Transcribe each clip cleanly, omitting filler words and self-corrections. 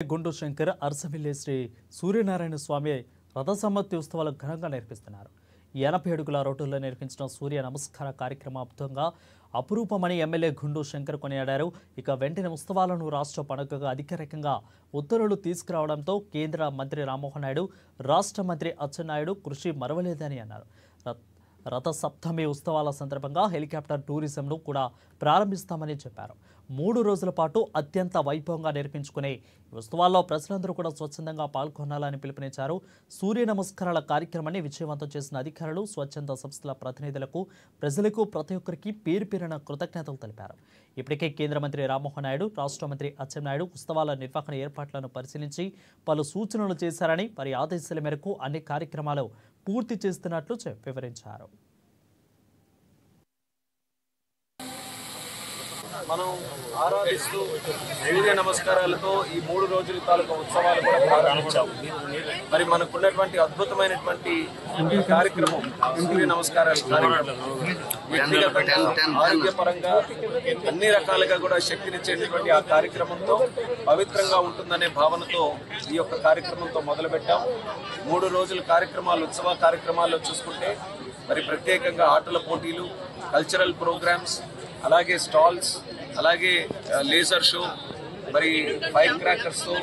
గుండు శంకర్ అరసవిల్లి శ్రీ సూర్యనారాయణ స్వామి రథ సమ్మతి ఉత్సవాలు ఘనంగా నిర్వహిస్తున్నారు. 87 అడుగుల రోడ్డులో నిర్వహించిన సూర్య నమస్కార కార్యక్రమంగా అపురూపమని ఎమ్మెల్యే గుండు శంకర్ కొనియాడారు. ఇక వెంటనే ఉత్సవాలను రాష్ట్ర పండుగగా అధికారికంగా ఉత్తర్వులు తీసుకురావడంతో కేంద్ర మంత్రి రామ్మోహన్ నాయుడు, రాష్ట్ర మంత్రి అచ్చెన్నాయుడు కృషి మరవలేదని అన్నారు. రథ సప్తమి ఉత్సవాల సందర్భంగా హెలికాప్టర్ టూరిజంను కూడా ప్రారంభిస్తామని చెప్పారు. 3 రోజుల పాటు అత్యంత వైభవంగా నిర్వహించుకునే ఉత్సవాల్లో ప్రజలందరూ కూడా స్వచ్ఛందంగా పాల్గొనాలని పిలుపునిచ్చారు. సూర్య నమస్కారాల కార్యక్రమాన్ని విజయవంతం చేసిన అధికారులు, స్వచ్ఛంద సంస్థల ప్రతినిధులకు, ప్రజలకు ప్రతి ఒక్కరికి పేరున కృతజ్ఞతలు తెలిపారు. ఇప్పటికే కేంద్ర మంత్రి రామ్మోహన్ నాయుడు, రాష్ట్ర మంత్రి అచ్చెన్నాయుడు ఉత్సవాల నిర్వహణ ఏర్పాట్లను పరిశీలించి పలు సూచనలు చేశారని, వారి ఆదేశాల మేరకు అన్ని కార్యక్రమాలు పూర్తి చేస్తున్నట్లు వివరించారు. మనం ఆరాధిస్తూ సూర్య నమస్కారాలతో ఈ 3 రోజుల తాలూకా ఉత్సవాలు కూడా ప్రారంభించాము. మరి మనకున్నటువంటి అద్భుతమైనటువంటి కార్యక్రమం సూర్య నమస్కారాల కార్యక్రమం వ్యక్తిగతంగా, ఆరోగ్యపరంగా అన్ని రకాలుగా కూడా శక్తినిచ్చేటటువంటి ఆ కార్యక్రమంతో పవిత్రంగా ఉంటుందనే భావనతో ఈ యొక్క కార్యక్రమంతో మొదలుపెట్టాం. 3 రోజుల కార్యక్రమాలు, ఉత్సవ కార్యక్రమాల్లో చూసుకుంటే మరి ప్రత్యేకంగా ఆటల పోటీలు, కల్చరల్ ప్రోగ్రామ్స్, అలాగే స్టాల్స్, అలాగే లేజర్ షో, మరి ఫైర్ క్రాకర్స్తో,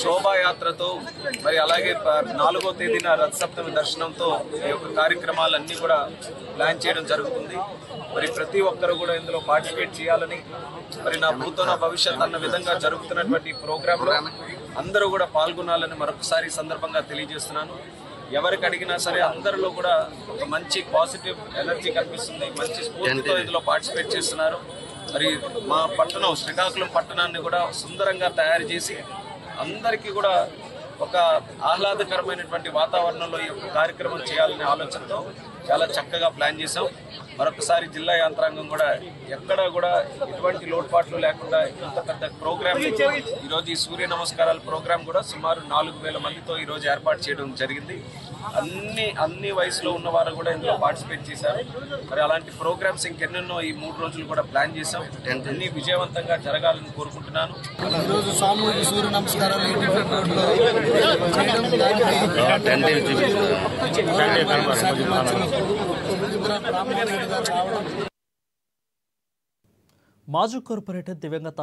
శోభాయాత్రతో, మరి అలాగే 4వ తేదీన రథ సప్తమి దర్శనంతో ఈ యొక్క కార్యక్రమాలన్నీ కూడా ప్లాన్ చేయడం జరుగుతుంది. మరి ప్రతి ఒక్కరు కూడా ఇందులో పార్టిసిపేట్ చేయాలని, మరి నా భూతో నా భవిష్యత్ అన్న విధంగా జరుగుతున్నటువంటి ప్రోగ్రాంలో అందరూ కూడా పాల్గొనాలని మరొకసారి సందర్భంగా తెలియజేస్తున్నాను. ఎవరికి అడిగినా సరే అందరిలో కూడా ఒక మంచి పాజిటివ్ ఎనర్జీ కనిపిస్తుంది, మంచి స్ఫూర్తితో ఇందులో పార్టిసిపేట్ చేస్తున్నారు. మరి మా పట్టణం, శ్రీకాకుళం పట్టణాన్ని కూడా సుందరంగా తయారు చేసి అందరికీ కూడా ఒక ఆహ్లాదకరమైనటువంటి వాతావరణంలో ఈ యొక్క కార్యక్రమం చేయాలనే ఆలోచనతో చాలా చక్కగా ప్లాన్ చేశాం. మరొకసారి జిల్లా యంత్రాంగం కూడా ఎక్కడా కూడా ఎటువంటి లోటుపాట్లు లేకుండా ఇంత పెద్ద ప్రోగ్రామ్, ఈరోజు ఈ సూర్య నమస్కారాల ప్రోగ్రాం కూడా సుమారు 4000 మందితో ఈరోజు ఏర్పాటు చేయడం జరిగింది. అన్ని వయసులో ఉన్నవారు కూడా ఇందులో పార్టిసిపేట్ చేశారు. మరి అలాంటి ప్రోగ్రామ్స్ ఇంకెన్నెన్నో ఈ 3 రోజులు కూడా ప్లాన్ చేశాం. అన్ని విజయవంతంగా జరగాలని కోరుకుంటున్నాను. ఈరోజు సామూహిక సూర్య నమస్కారాలు మాజీ కార్పొరేటర్ దివంగత